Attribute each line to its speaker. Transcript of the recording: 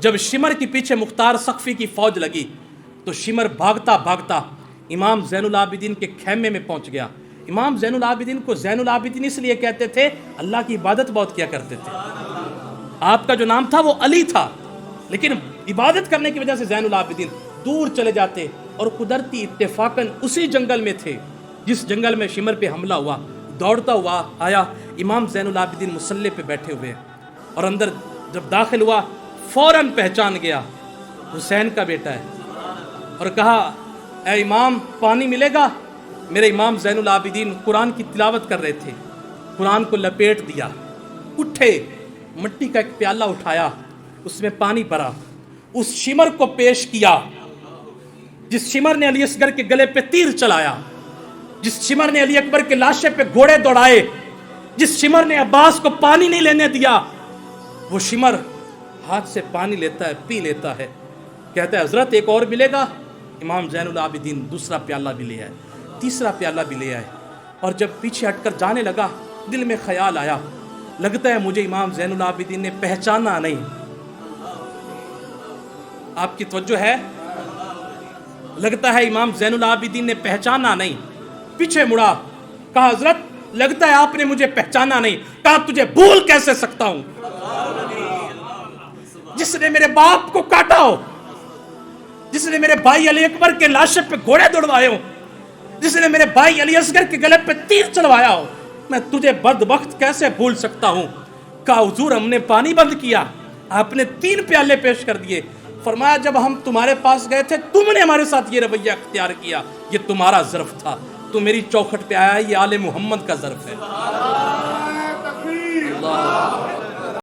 Speaker 1: جب شمر کے پیچھے مختار سقفی کی فوج لگی تو شمر بھاگتا بھاگتا امام زین العابدین کے خیمے میں پہنچ گیا۔ امام زین العابدین کو زین العابدین اس لیے کہتے تھے، اللہ کی عبادت بہت کیا کرتے تھے۔ آپ کا جو نام تھا وہ علی تھا، لیکن عبادت کرنے کی وجہ سے زین العابدین دور چلے جاتے، اور قدرتی اتفاقاً اسی جنگل میں تھے جس جنگل میں شمر پہ حملہ ہوا۔ دوڑتا ہوا آیا، امام زین العابدین مصلی پہ بیٹھے ہوئے، اور اندر جب داخل ہوا فوراً پہچان گیا حسین کا بیٹا ہے، اور کہا اے امام پانی ملے گا؟ میرے امام زین العابدین قرآن کی تلاوت کر رہے تھے، قرآن کو لپیٹ دیا، اٹھے، مٹی کا ایک پیالہ اٹھایا، اس میں پانی بھرا، اس شمر کو پیش کیا جس شمر نے علی اصغر کے گلے پہ تیر چلایا، جس شمر نے علی اکبر کے لاشے پہ گھوڑے دوڑائے، جس شمر نے عباس کو پانی نہیں لینے دیا۔ وہ شمر ہاتھ سے پانی لیتا ہے، پی لیتا ہے، کہتا ہے حضرت ایک اور ملے گا؟ امام زین العابدین دوسرا پیالہ بھی لے آئے، تیسرا پیالہ بھی لے آئے، اور جب پیچھے ہٹ کر جانے لگا دل میں خیال آیا، لگتا ہے مجھے امام زین العابدین نے پہچانا نہیں۔ آپ کی توجہ ہے؟ لگتا ہے امام زین العابدین نے پہچانا نہیں۔ پیچھے مڑا، کہا حضرت لگتا ہے آپ نے مجھے پہچانا نہیں۔ کہا تجھے بھول کیسے سکتا ہوں، جس نے میرے باپ کو کاٹا ہو، جس نے میرے بھائی علی اکبر کے لاشے پہ گھوڑے دوڑوائے ہو، جس نے میرے بھائی علی اصغر کے گلے پہ تیر چلوایا ہو، میں تجھے بدبخت کیسے بھول سکتا ہوں۔ کہا حضور ہم نے پانی بند کیا، آپ نے 3 پیالے پیش کر دیے۔ فرمایا جب ہم تمہارے پاس گئے تھے تم نے ہمارے ساتھ یہ رویہ اختیار کیا، یہ تمہارا ظرف تھا، تو میری چوکھٹ پہ آیا، یہ آل محمد کا ظرف ہے۔ اللہ